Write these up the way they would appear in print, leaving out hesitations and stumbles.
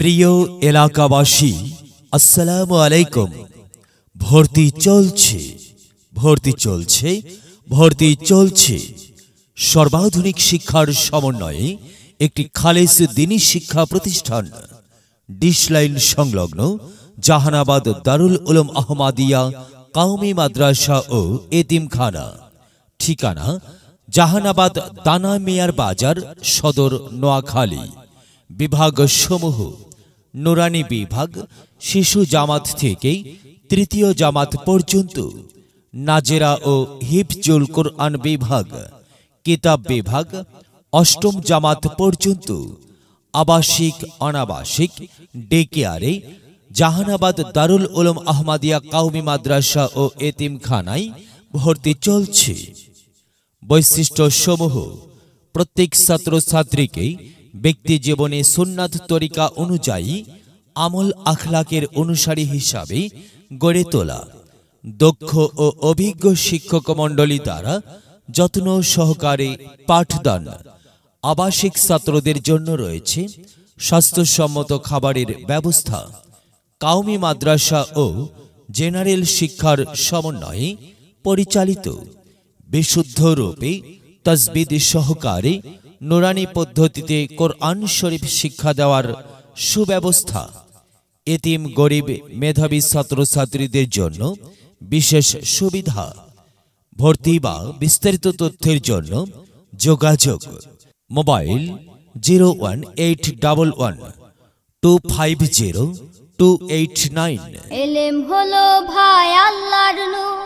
প্রিয় এলাকাবাসী, আসসালামু আলাইকুম। ভর্তি চলছে, ভর্তি চলছে, ভর্তি চলছে। সর্বাধুনিক শিক্ষার সমন্বয়ে একটি খালেস দ্বীনী শিক্ষা প্রতিষ্ঠান, ডিশলাইন সংলগ্ন জাহানাবাদ দারুল উলুম আহমদিয়া কওমি মাদ্রাসা ও এতিমখানা। ঠিকানা জাহানাবাদ দানা মিয়ার বাজার, সদর নোয়াখালী। বিভাগ সমূহ: নুরানি বিভাগ, শিশু জামাত থেকে তৃতীয় জামাত পর্যন্ত; নাজেরা ও হিফজুল কুরআন বিভাগ; কিতাব বিভাগ অষ্টম জামাত পর্যন্ত। আবাসিক অনাবাসিক ডে কেয়ারে জাহানাবাদ দারুল উলুম আহমদিয়া কওমি মাদ্রাসা ও এতিমখানায় ভর্তি চলছে। বৈশিষ্ট্য সমূহ: প্রত্যেক ছাত্রছাত্রীকে ব্যক্তি জীবনে সুন্নাত তরিকা অনুযায়ী আমল আখলাকের অনুসারী হিসাবে গড়ে তোলা। দক্ষ ও অভিজ্ঞ শিক্ষক মণ্ডলী দ্বারা যত্ন সহকারে পাঠদান। আবাসিক ছাত্রদের জন্য রয়েছে স্বাস্থ্যসম্মত খাবারের ব্যবস্থা। কওমি মাদ্রাসা ও জেনারেল শিক্ষার সমন্বয়ে পরিচালিত। বিশুদ্ধ রূপে তাজবিদ সহকারে নুরানি পদ্ধতিতে কোরআন শরীফ শিক্ষা দেওয়ার সুব্যবস্থা। এতিম গরিব মেধাবী ছাত্রছাত্রীদের জন্য বিশেষ সুবিধা। ভর্তি বা বিস্তারিত তথ্যের জন্য যোগাযোগ: মোবাইল 01811250289। এলেম হলো ভাই আল্লাহর নূর,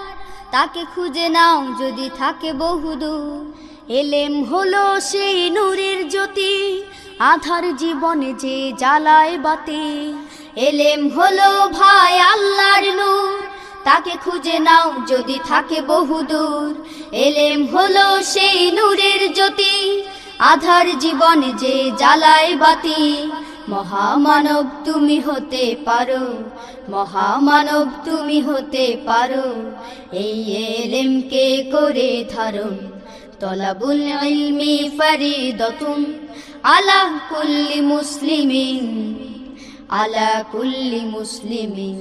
তাকে খুঁজে নাও যদি থাকে বহুদূর। এলেম হলো সেই নূরের জ্যোতি, আধার জীবনে যে জ্বালায় বাতি। এলেম হলো ভাই আল্লাহর নূর, তাকে খুঁজে নাও যদি থাকে বহুদূর। এলেম হলো সেই নূরের জ্যোতি, আধার জীবনে যে জ্বালায় বাতি। মহামানব তুমি হতে পারো, মহামানব তুমি হতে পারো, এই এলেমকে করে ধারণ। তলাবুল ইলমি ফরিদাতুন আলা কুল্লি মুসলিমিন, আলা কুল্লি মুসলিমিন।